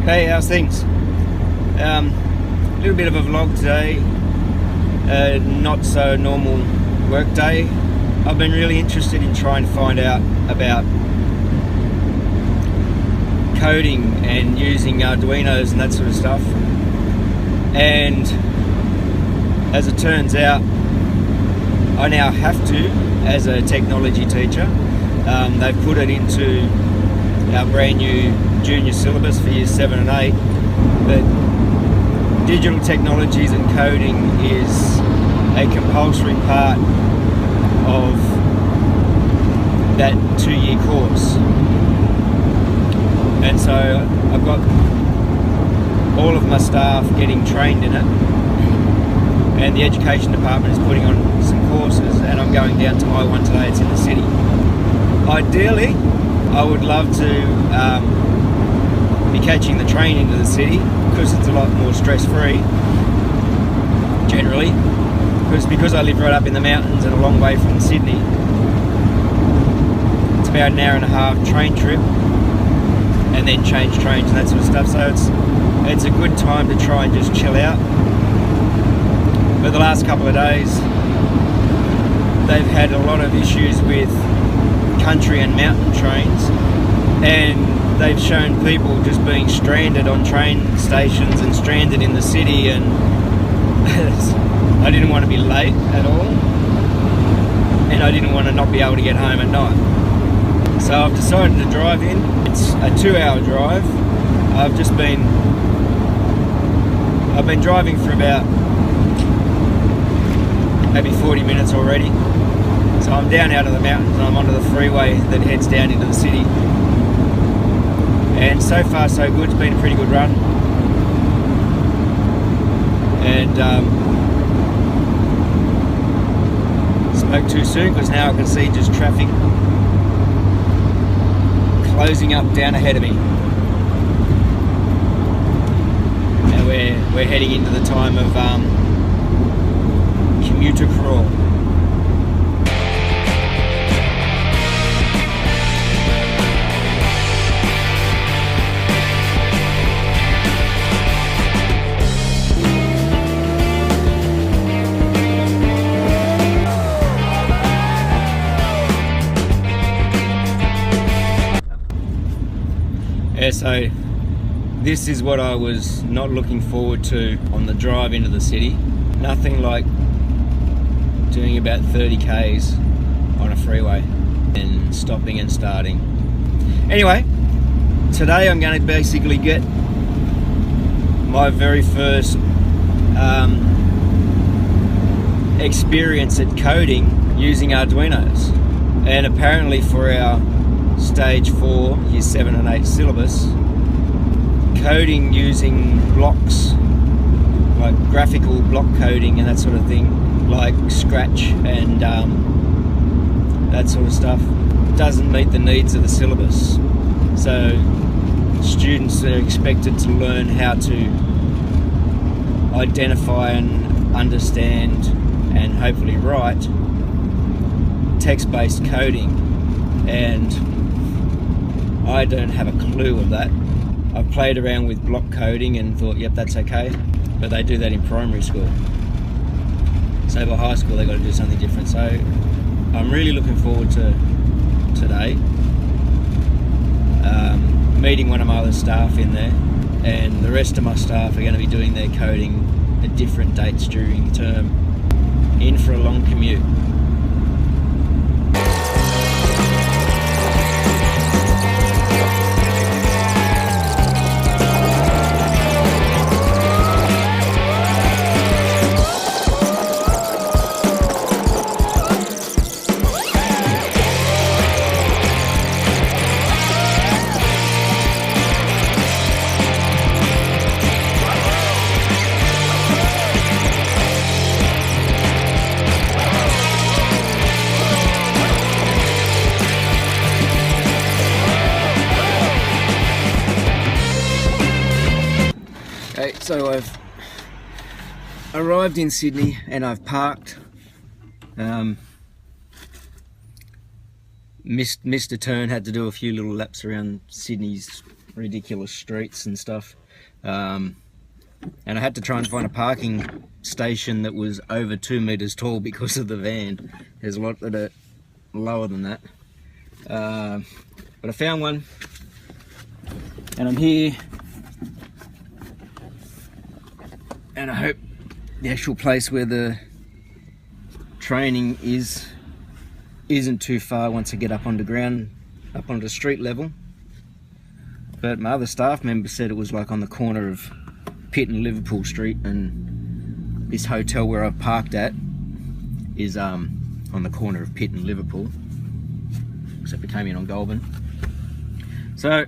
Hey, how's things? A little bit of a vlog today. Not so normal work day. I've been really interested in trying to find out about coding and using Arduinos and that sort of stuff. And as it turns out, I now have to, as a technology teacher. They've put it into our brand new junior syllabus for years 7 and 8 that digital technologies and coding is a compulsory part of that 2-year course. And so I've got all of my staff getting trained in it, and the education department is putting on some courses, and I'm going down to my one today. It's in the city. Ideally, I would love to be catching the train into the city because it's a lot more stress-free generally, because I live right up in the mountains and a long way from Sydney. It's about an hour and a half train trip and then change trains and that sort of stuff, so it's a good time to try and just chill out. But the last couple of days they've had a lot of issues with country and mountain trains, and they've shown people just being stranded on train stations and stranded in the city, and I didn't want to be late at all, and I didn't want to not be able to get home at night. So I've decided to drive in. It's a 2-hour drive. I've been driving for about maybe 40 minutes already. So I'm down out of the mountains and I'm onto the freeway that heads down into the city. And so far so good. It's been a pretty good run. And spoke too soon because now I can see just traffic closing up down ahead of me. Now we're heading into the time of commuter crawl. Yeah, so this is what I was not looking forward to on the drive into the city. Nothing like doing about 30 k's on a freeway and stopping and starting. Anyway, today I'm going to basically get my very first experience at coding using Arduinos. And apparently for our Stage 4, Year 7 and 8 syllabus, coding using blocks, like graphical block coding and that sort of thing, like Scratch and that sort of stuff, doesn't meet the needs of the syllabus. So students are expected to learn how to identify and understand and hopefully write text-based coding, and I don't have a clue of that. I've played around with block coding and thought, yep, that's okay, but they do that in primary school. So by high school they've got to do something different. So I'm really looking forward to today, meeting one of my other staff in there, and the rest of my staff are going to be doing their coding at different dates during the term, in for a long commute. Okay, so I've arrived in Sydney and I've parked. Missed a turn, had to do a few little laps around Sydney's ridiculous streets and stuff. And I had to try and find a parking station that was over 2 meters tall because of the van. There's a lot that are lower than that. But I found one, and I'm here, and I hope the actual place where the training isn't too far once I get up onto ground, up onto street level. But my other staff member said it was like on the corner of Pitt and Liverpool Street, and this hotel where I've parked at is on the corner of Pitt and Liverpool, except it came in on Goulburn. So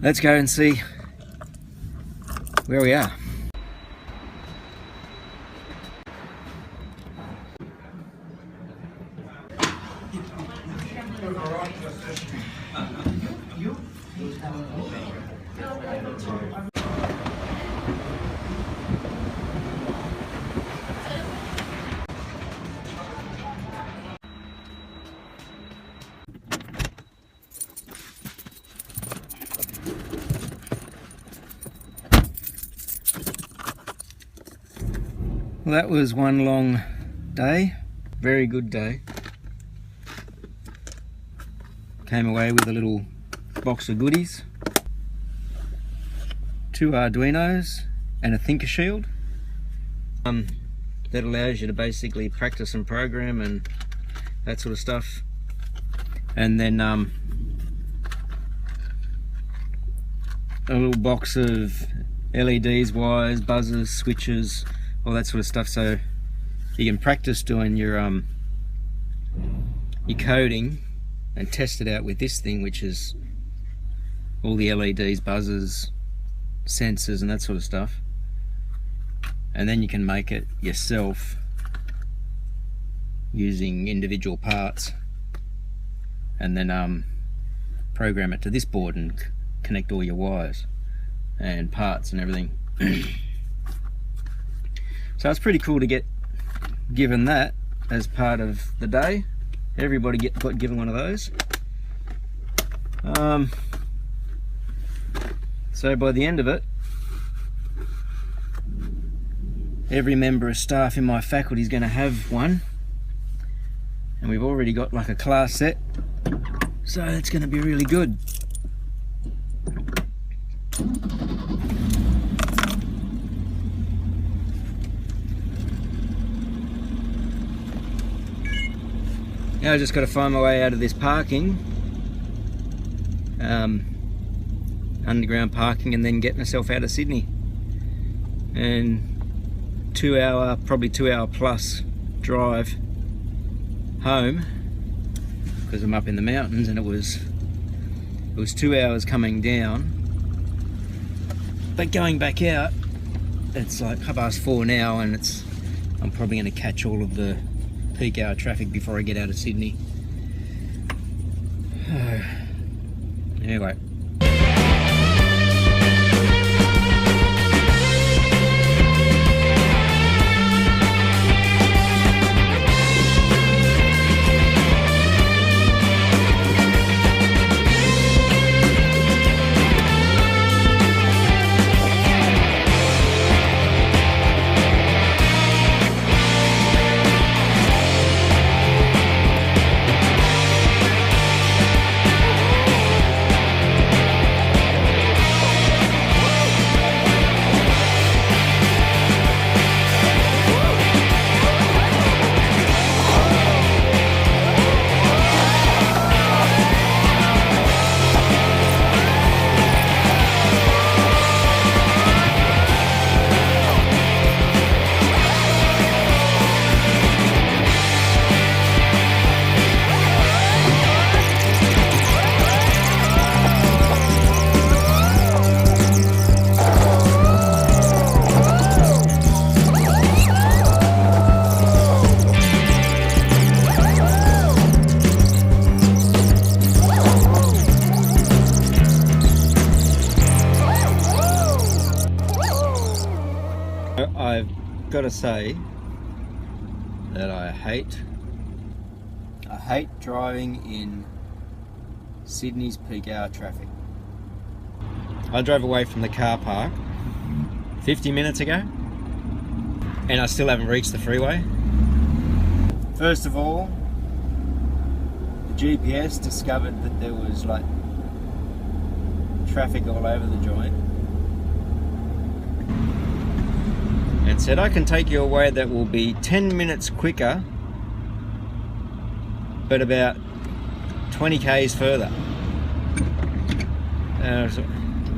let's go and see where we are. Well, that was one long day, very good day. Came away with a little box of goodies, 2 Arduinos and a Thinkershield. That allows you to basically practice and program and that sort of stuff. And then a little box of LEDs, wires, buzzers, switches, all that sort of stuff, so you can practice doing your coding and test it out with this thing, which is all the LEDs, buzzers, sensors and that sort of stuff. And then you can make it yourself using individual parts, and then program it to this board and connect all your wires and parts and everything. So it's pretty cool to get given that as part of the day. Everybody got given one of those. So by the end of it, every member of staff in my faculty is going to have one, and we've already got like a class set, so it's going to be really good. Now I just got to find my way out of this parking, underground parking, and then get myself out of Sydney. And probably 2 hour plus drive home, because I'm up in the mountains, and it was 2 hours coming down, but going back out it's like 4:30 now, and I'm probably going to catch all of the peak hour traffic before I get out of Sydney. Anyway. I've got to say that I hate driving in Sydney's peak hour traffic. I drove away from the car park 50 minutes ago and I still haven't reached the freeway. First of all, the GPS discovered that there was like traffic all over the joint and said, I can take you away that will be 10 minutes quicker but about 20 k's further.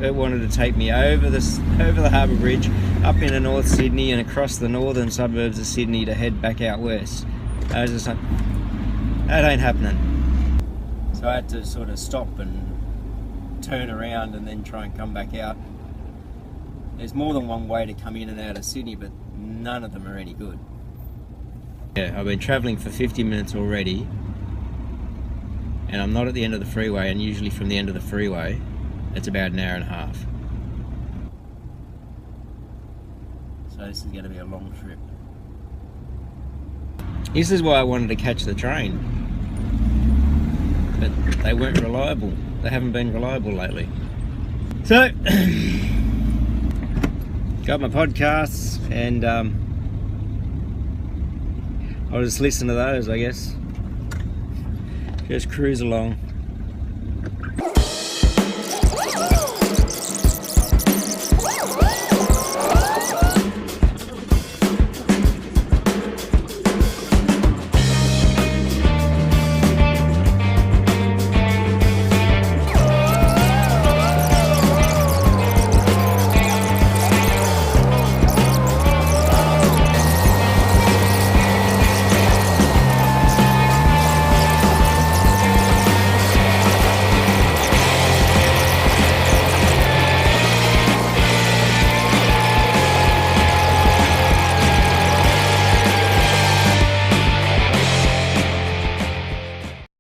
It wanted to take me over the Harbour Bridge, up into North Sydney and across the northern suburbs of Sydney to head back out west. I was just like, that ain't happening. So I had to sort of stop and turn around and then try and come back out. There's more than one way to come in and out of Sydney, but none of them are any good. Yeah, I've been travelling for 50 minutes already and I'm not at the end of the freeway, and usually from the end of the freeway it's about an hour and a half. So this is going to be a long trip. This is why I wanted to catch the train, but they weren't reliable. They haven't been reliable lately. So got my podcasts and I'll just listen to those, I guess. Just cruise along.